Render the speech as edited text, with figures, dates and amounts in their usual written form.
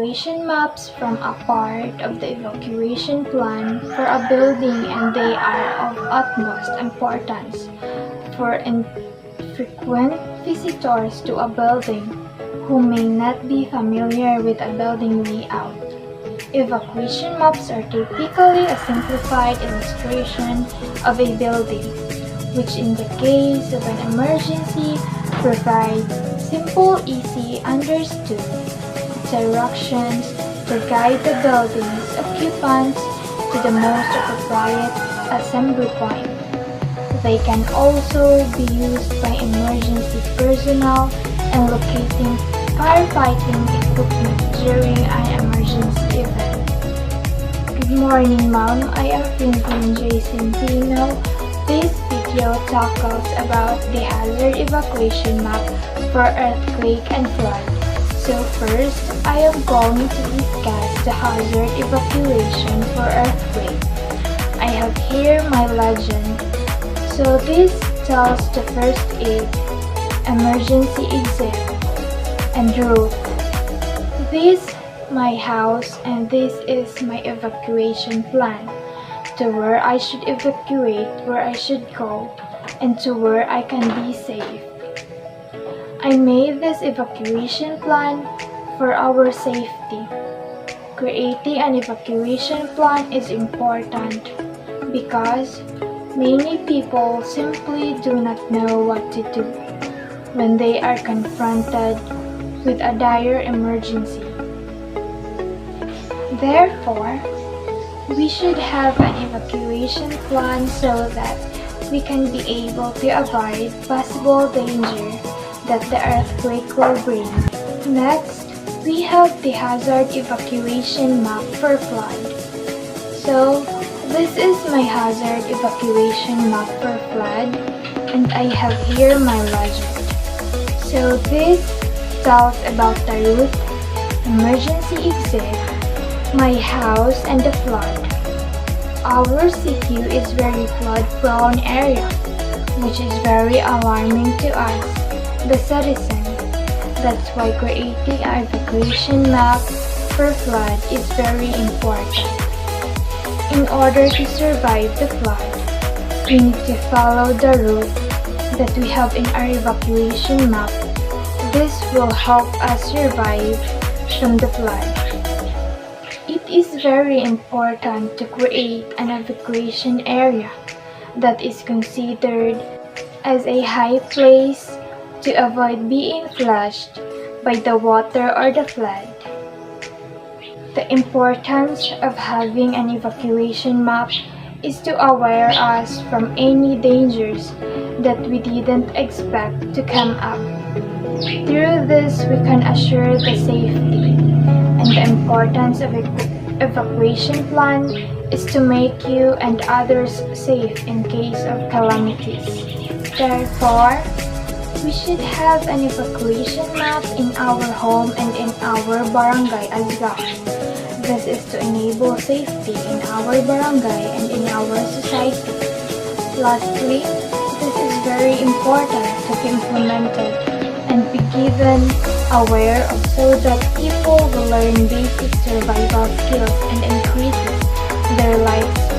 evacuation maps form a part of the evacuation plan for a building, and they are of utmost importance for infrequent visitors to a building who may not be familiar with a building layout. Evacuation maps are typically a simplified illustration of a building, which in the case of an emergency provides simple, easy, understood directions to guide the building's occupants to the most appropriate assembly point. They can also be used by emergency personnel in locating firefighting equipment during an emergency event. Good morning, Mom. I am Vincent J. Centino. This video tackles about the hazard evacuation map for earthquake and flood. So first, I am going to discuss the hazard evacuation for earthquake. I have here my legend. So this tells the first aid, emergency exit, and route. This my house, and this is my evacuation plan to where I should evacuate, where I should go, and to where I can be safe. I made this evacuation plan for our safety. Creating an evacuation plan is important because many people simply do not know what to do when they are confronted with a dire emergency. Therefore, we should have an evacuation plan so that we can be able to avoid possible danger that the earthquake will bring. Next, we have the hazard evacuation map for flood. So, this is my hazard evacuation map for flood, and I have here my legend. So this tells about the route, emergency exit, my house, and the flood. Our city is very flood-prone area, which is very alarming to us, the citizens. That's why creating an evacuation map for flood is very important. In order to survive the flood, we need to follow the route that we have in our evacuation map. This will help us survive from the flood. It is very important to create an evacuation area that is considered as a high place to avoid being flushed by the water or the flood. The importance of having an evacuation map is to aware us from any dangers that we didn't expect to come up. Through this, we can assure the safety, and the importance of evacuation plan is to make you and others safe in case of calamities. Therefore, we should have an evacuation map in our home and in our barangay as well. This is to enable safety in our barangay and in our society. Lastly, this is very important to be implemented and be given aware of so that people will learn basic survival skills and increases their life